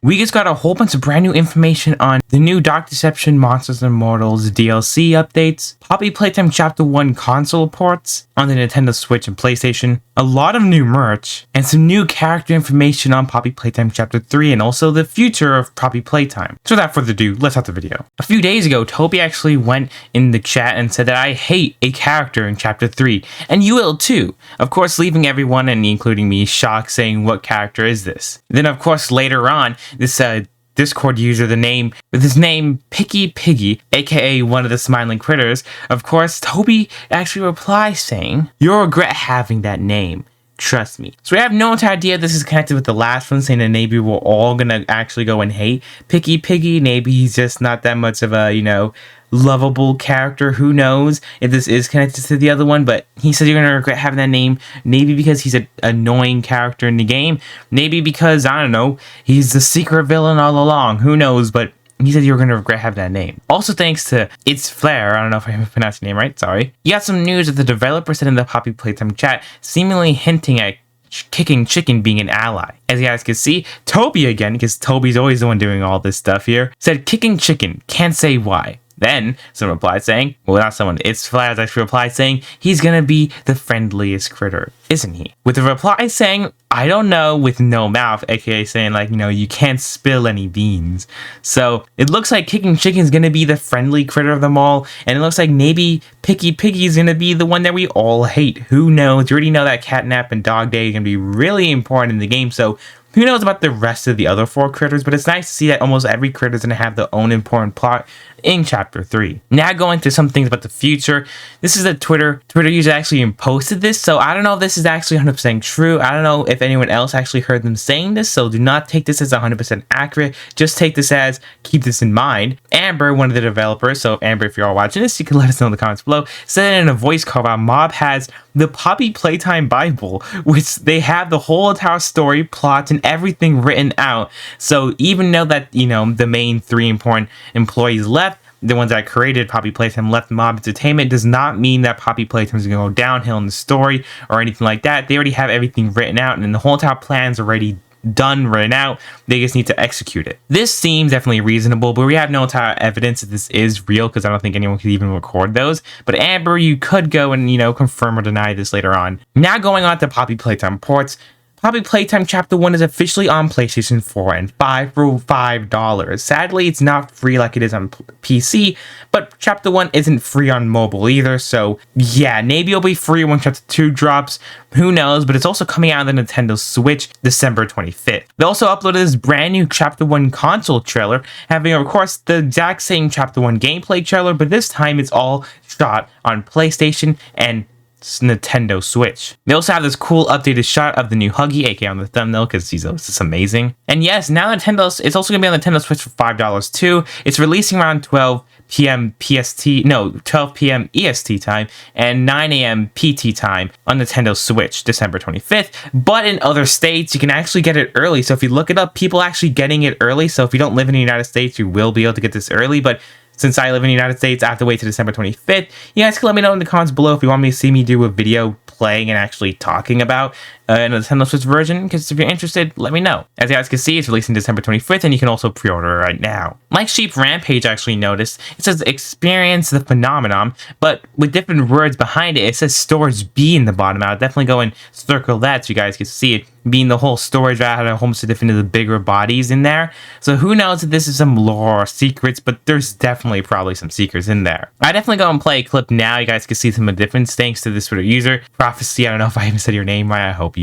we just got a whole bunch of brand new information on the new Dark Deception Monsters and Immortals DLC updates, Poppy Playtime Chapter 1 console ports on the Nintendo Switch and PlayStation, a lot of new merch, and some new character information on Poppy Playtime Chapter 3 and also the future of Poppy Playtime. So without further ado, let's start the video. A few days ago, Toby actually went in the chat and said that I hate a character in Chapter 3, and you will too. Of course, leaving everyone, and including me, shocked, saying, what character is this? Then of course, later on, this Discord user with his name Picky Piggy, aka one of the smiling critters, of course, Toby actually replies saying, "You'll regret having that name. Trust me." So we have no idea this is connected with the last one, saying that maybe we're all gonna actually go and hate Picky Piggy. Maybe he's just not that much of a, lovable character. Who knows if this is connected to the other one, but he said you're gonna regret having that name. Maybe because he's an annoying character in the game. Maybe because, I don't know, he's the secret villain all along. Who knows, but he said you're gonna regret having that name. Also, thanks to It's Flair, I don't know if I pronounced the name right, sorry. You got some news that the developer said in the Poppy Playtime chat, seemingly hinting at Kicking Chicken being an ally. As you guys can see, Toby again, because Toby's always the one doing all this stuff here, said Kicking Chicken, can't say why. Then someone replied saying, well, not someone, It's Flash actually replied saying he's gonna be the friendliest critter, isn't he? With the reply saying, I don't know, with no mouth, aka saying you can't spill any beans. So it looks like Kicking Chicken's gonna be the friendly critter of them all, and it looks like maybe Picky Piggy's gonna be the one that we all hate. Who knows? You already know that Catnap and Dog Day are gonna be really important in the game, so who knows about the rest of the other 4 critters, but it's nice to see that almost every critter is going to have their own important plot in Chapter 3. Now going to some things about the future. This is a Twitter user actually posted this, so I don't know if this is actually 100% true. I don't know if anyone else actually heard them saying this, so do not take this as 100% accurate. Just take this as, keep this in mind. Amber, one of the developers, so Amber, if you're all watching this, you can let us know in the comments below, said in a voice call about Mob has the Poppy Playtime Bible, which they have the whole entire story, plot, and everything written out. So even though that, the main 3 important employees left, the ones that created Poppy Playtime left Mob Entertainment, does not mean that Poppy Playtime is going to go downhill in the story or anything like that. They already have everything written out, and the whole entire plan's already done right now. They just need to execute it. This seems definitely reasonable, but we have no entire evidence that this is real because I don't think anyone could even record those. But Amber, you could go and confirm or deny this later on. Now going on to Poppy Playtime ports. Poppy Playtime Chapter 1 is officially on PlayStation 4 and 5 for $5. Sadly, it's not free like it is on PC, but Chapter 1 isn't free on mobile either, so yeah, maybe it'll be free when Chapter 2 drops, who knows, but it's also coming out on the Nintendo Switch December 25th. They also uploaded this brand new Chapter 1 console trailer, having of course the exact same Chapter 1 gameplay trailer, but this time it's all shot on PlayStation and Nintendo Switch. They also have this cool updated shot of the new Huggy, aka on the thumbnail, because he's just amazing. And yes, now it's also gonna be on Nintendo Switch for $5 too. It's releasing around 12 p.m. EST time and 9 a.m. PT time on Nintendo Switch December 25th. But in other states, you can actually get it early. So if you look it up, people are actually getting it early. So if you don't live in the United States, you will be able to get this early. But since I live in the United States, I have to wait to December 25th. You guys can let me know in the comments below if you want me to see me do a video playing and actually talking about a Nintendo Switch version, because if you're interested, let me know. As you guys can see, it's releasing December 25th, and you can also pre-order it right now. Mike Sheep Rampage actually noticed, it says experience the phenomenon, but with different words behind it, it says storage B in the bottom. I'll definitely go and circle that so you guys can see it being the whole storage that had a whole bunch of different of the bigger bodies in there. So who knows if this is some lore or secrets, but there's definitely probably some secrets in there. I definitely go and play a clip now. You guys can see some of the difference thanks to this Twitter user. Prophecy, I don't know if I even said your name right. I hope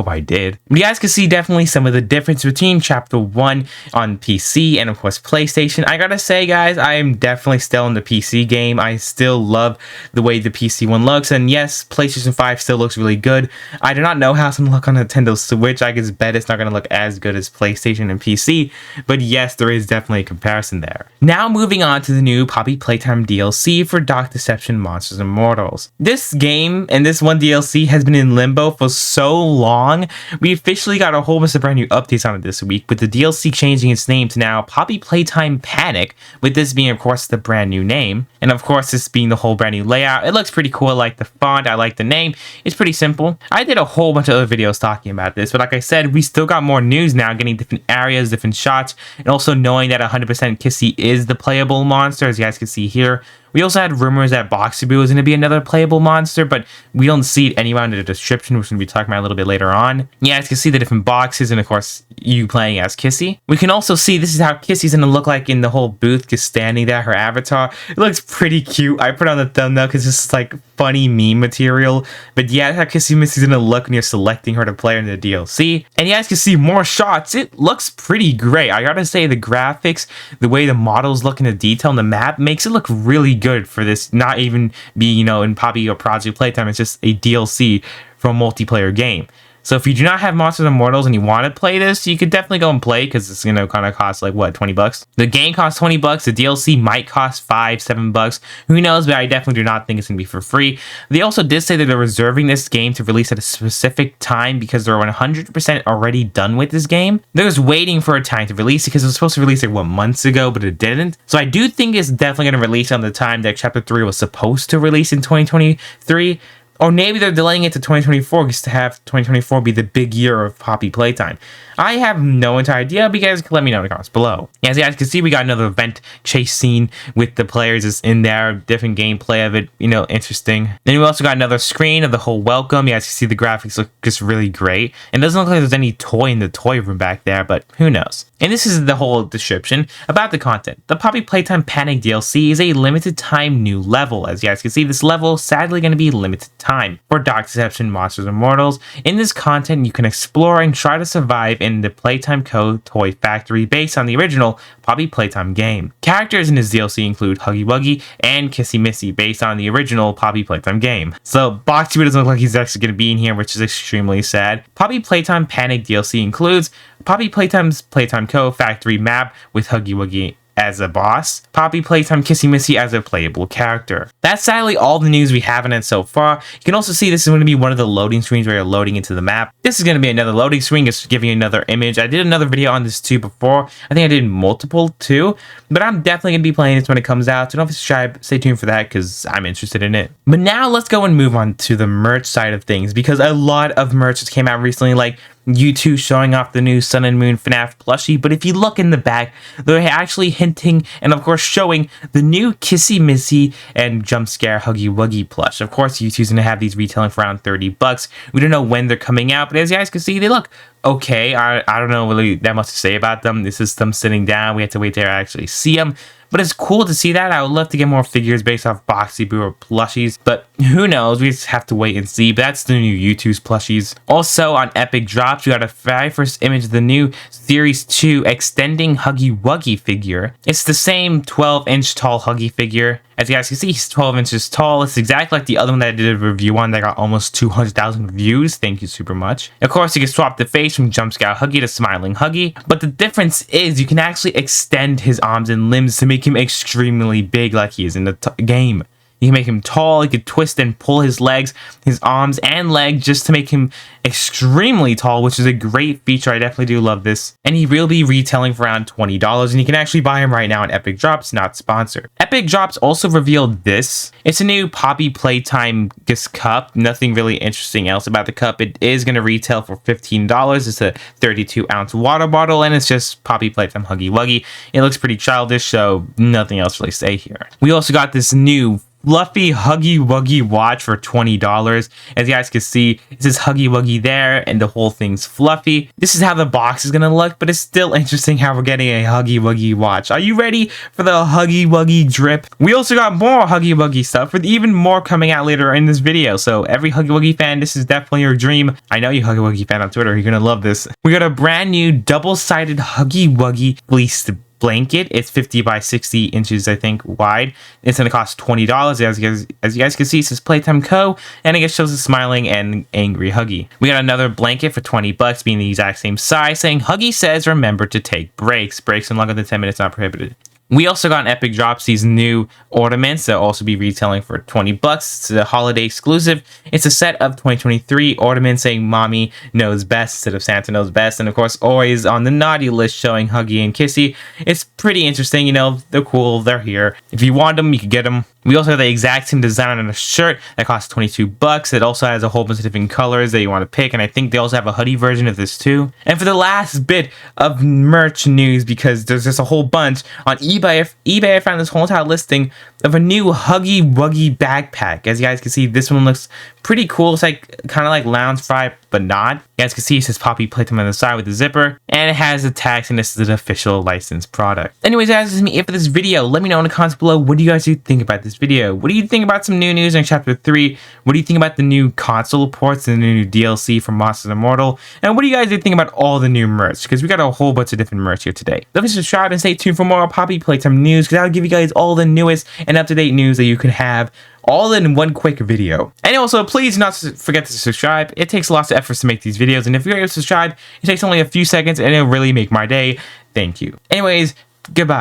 I did. You guys can see definitely some of the difference between Chapter 1 on PC and of course PlayStation. I gotta say, guys, I am definitely still in the PC game. I still love the way the PC one looks, and yes, PlayStation 5 still looks really good. I do not know how it's gonna look on Nintendo Switch. I guess bet it's not gonna look as good as PlayStation and PC, but yes, there is definitely a comparison there. Now moving on to the new Poppy Playtime DLC for Dark Deception Monsters and Immortals. This game and this one DLC has been in limbo for so long. We officially got a whole bunch of brand new updates on it this week, with the DLC changing its name to now Poppy Playtime Panic, with this being, of course, the brand new name. And of course, this being the whole brand new layout. It looks pretty cool. I like the font. I like the name. It's pretty simple. I did a whole bunch of other videos talking about this, but like I said, we still got more news now, getting different areas, different shots, and also knowing that 100% Kissy is the playable monster, as you guys can see here. We also had rumors that Boxy was going to be another playable monster, but we don't see it anywhere in the description, which we're going to be talking about a little bit later on. Yeah, as you can see the different boxes, and of course, you playing as Kissy. We can also see this is how Kissy's going to look like in the whole booth, just standing there, her avatar. It looks pretty cute. I put it on the thumbnail because it's like funny meme material. But yeah, that's how Kissy Missy's going to look when you're selecting her to play in the DLC. And you guys can see more shots. It looks pretty great. I gotta say, the graphics, the way the models look in the detail on the map makes it look really good for this not even be, you know, in Poppy or Project Playtime. It's just a DLC for a multiplayer game. So if you do not have Monsters and Mortals and you want to play this, you could definitely go and play, because it's going to kind of cost like, what, 20 bucks? The game costs 20 bucks. The DLC might cost $5-7. Who knows? But I definitely do not think it's going to be for free. They also did say that they're reserving this game to release at a specific time because they're 100% already done with this game. They're just waiting for a time to release it because it was supposed to release like, what, months ago, but it didn't. So I do think it's definitely going to release on the time that Chapter 3 was supposed to release in 2023. Or maybe they're delaying it to 2024 just to have 2024 be the big year of Poppy Playtime. I have no entire idea, but you guys can let me know in the comments below. As you guys can see, we got another event chase scene with the players is in there, different gameplay of it, you know, interesting. Then we also got another screen of the whole welcome. You guys can see the graphics look just really great. And it doesn't look like there's any toy in the toy room back there, but who knows. And this is the whole description about the content. The Poppy Playtime Panic DLC is a limited time new level. As you guys can see, this level is sadly going to be limited time for Dark Deception Monsters and Mortals. In this content, you can explore and try to survive in the Playtime Co. toy factory based on the original Poppy Playtime game. Characters in this DLC include Huggy Wuggy and Kissy Missy based on the original Poppy Playtime game. So Boxy doesn't look like he's actually going to be in here, which is extremely sad. Poppy Playtime Panic DLC includes Poppy Playtime's Playtime Co. factory map with Huggy Wuggy as a boss, Poppy Playtime Kissy Missy as a playable character. That's sadly all the news we have in it so far. You can also see this is going to be one of the loading screens where you're loading into the map. This is going to be another loading screen, just giving you another image. I did another video on this too before. I think I did multiple too, but I'm definitely going to be playing this when it comes out, so don't subscribe, stay tuned for that because I'm interested in it. But now let's go and move on to the merch side of things, because a lot of merch just came out recently, like U2 showing off the new Sun and Moon FNAF plushie, but if you look in the back, they're actually hinting and of course showing the new Kissy Missy and Jump Scare Huggy Wuggy plush. Of course, U2's gonna have these retailing for around 30 bucks. We don't know when they're coming out, but as you guys can see, they look okay. I don't know really that much to say about them. This is them sitting down. We have to wait to actually see them. But it's cool to see that. I would love to get more figures based off Boxy Boo or plushies, but who knows? We just have to wait and see. But that's the new U2's plushies. Also on Epic Drops, we got a very first image of the new Series 2 extending Huggy Wuggy figure. It's the same 12-inch tall Huggy figure. As you guys can see, he's 12 inches tall. It's exactly like the other one that I did a review on that got almost 200,000 views. Thank you super much. Of course, you can swap the face from Jump Scare Huggy to Smiling Huggy. But the difference is you can actually extend his arms and limbs to make him extremely big like he is in the game. You can make him tall, you can twist and pull his legs, his arms and leg just to make him extremely tall, which is a great feature. I definitely do love this. And he will be retailing for around $20, and you can actually buy him right now on Epic Drops, not sponsored. Epic Drops also revealed this. It's a new Poppy Playtime gift cup. Nothing really interesting else about the cup. It is going to retail for $15. It's a 32-ounce water bottle, and it's just Poppy Playtime Huggy Wuggy. It looks pretty childish, so nothing else really to say here. We also got this new fluffy Huggy Wuggy watch for $20. As you guys can see, it says Huggy Wuggy there, and the whole thing's fluffy. This is how the box is gonna look, but it's still interesting how we're getting a Huggy Wuggy watch. Are you ready for the Huggy Wuggy drip? We also got more Huggy Wuggy stuff, with even more coming out later in this video. So every Huggy Wuggy fan, this is definitely your dream. I know you Huggy Wuggy fan on Twitter, you're gonna love this. We got a brand new double-sided Huggy Wuggy fleece blanket. It's 50 by 60 inches, I think, wide. It's going to cost $20. As you guys can see, it says Playtime Co. And it shows a smiling and angry Huggy. We got another blanket for 20 bucks, being the exact same size, saying Huggy says remember to take breaks. Breaks in longer than 10 minutes not prohibited. We also got an Epic Drops these new ornaments that will also be retailing for $20. It's a holiday exclusive. It's a set of 2023 ornaments saying Mommy knows best instead of Santa knows best. And of course, always on the naughty list showing Huggy and Kissy. It's pretty interesting, you know, they're cool, they're here. If you want them, you can get them. We also have the exact same design on a shirt that costs $22. It also has a whole bunch of different colors that you want to pick, and I think they also have a hoodie version of this too. And for the last bit of merch news, because there's just a whole bunch on eBay, I found this whole entire listing of a new Huggy Wuggy backpack. As you guys can see, this one looks pretty cool. It's like kind of like Lounge Fry, but not. You guys can see it says Poppy Playtime on the side with the zipper, and it has the tags, and this is an official licensed product. Anyways, guys, this is me for this video. Let me know in the comments below, what do you guys think about this video? What do you think about some new news in Chapter 3? What do you think about the new console ports and the new DLC for Monsters Immortal? And what do you guys think about all the new merch? Because we got a whole bunch of different merch here today. Definitely subscribe and stay tuned for more Poppy Playtime news, because I'll give you guys all the newest and up-to-date news that you can have all in one quick video. And also, please do not forget to subscribe. It takes lots of efforts to make these videos, and if you're able to subscribe, it takes only a few seconds and it'll really make my day. Thank you. Anyways, goodbye.